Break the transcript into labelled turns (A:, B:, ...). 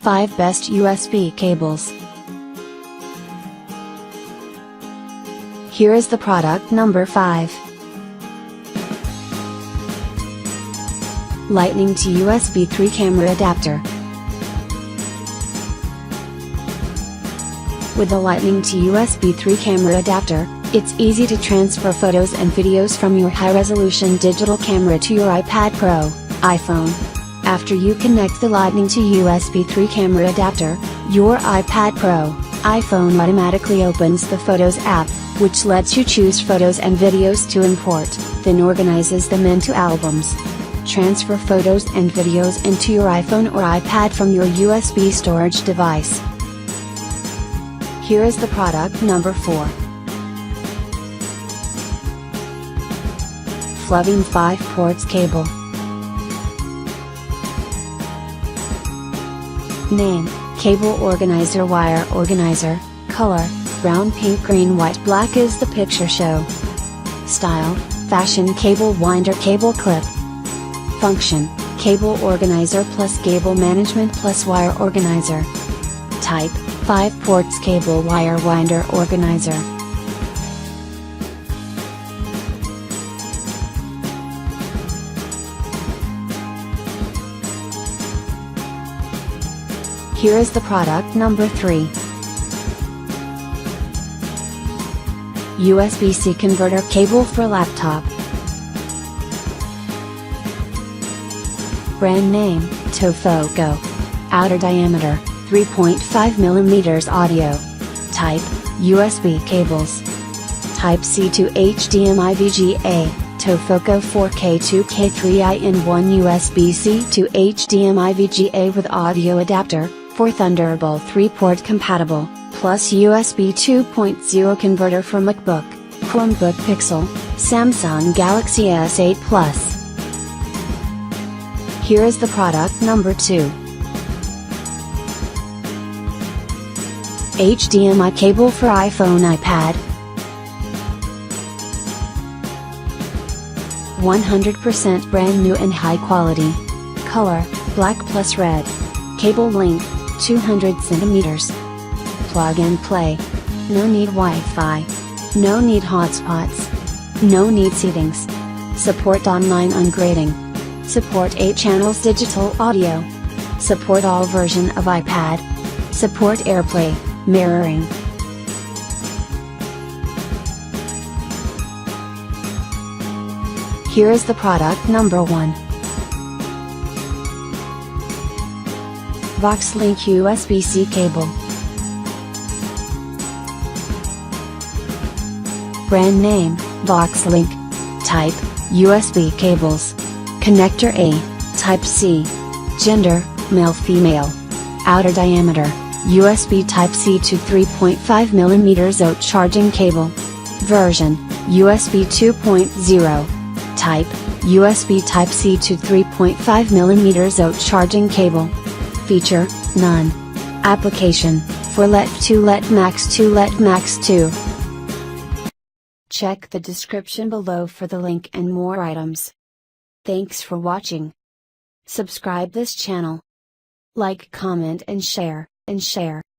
A: 5 Best USB Cables. Here is the product number 5. Lightning to USB 3 camera adapter. With the Lightning to USB 3 camera adapter, it's easy to transfer photos and videos from your high-resolution digital camera to your iPad Pro, iPhone. After you connect the Lightning to USB 3 camera adapter, your iPad Pro, iPhone automatically opens the Photos app, which lets you choose photos and videos to import, then organizes them into albums. Transfer photos and videos into your iPhone or iPad from your USB storage device. Here is the product number 4. FLOVEME 5 Ports Cable. Name: Cable Organizer. Wire Organizer. Color: brown, pink, green, white, black is the picture show. Style: fashion cable winder, cable clip. Function: cable organizer plus cable management plus wire organizer. Type: 5 ports cable wire winder organizer. Here is the product number 3. USB-C converter cable for laptop. Brand name: Tofoco. Outer diameter: 3.5 mm. Audio type: USB cables. Type C to HDMI VGA, Tofoco 4K 2K 3in1 USB-C to HDMI VGA with audio adapter, for Thunderbolt 3 port compatible, plus USB 2.0 converter for MacBook, Chromebook Pixel, Samsung Galaxy S8 Plus. Here is the product number 2. HDMI cable for iPhone, iPad. 100% brand new and high quality. Color: black plus red. Cable length: 200 cm. Plug and play. No need Wi-Fi. No need hotspots. No need settings. Support online ungrading. Support 8 channels digital audio. Support all version of iPad. Support AirPlay, mirroring. Here is the product number 1. VOXLINK USB-C cable. Brand name: VOXLINK. Type: USB cables. Connector A, Type C. Gender: male, female. Outer diameter: USB Type-C to 3.5 mm. OAT charging cable. Version: USB 2.0. Type: USB Type-C to 3.5 mm. OAT charging cable. Feature: none. Application: for Let 2 Let Max 2 Let Max 2. Check the description below for the link and more items. Thanks for watching. Subscribe this channel. Like, comment and share.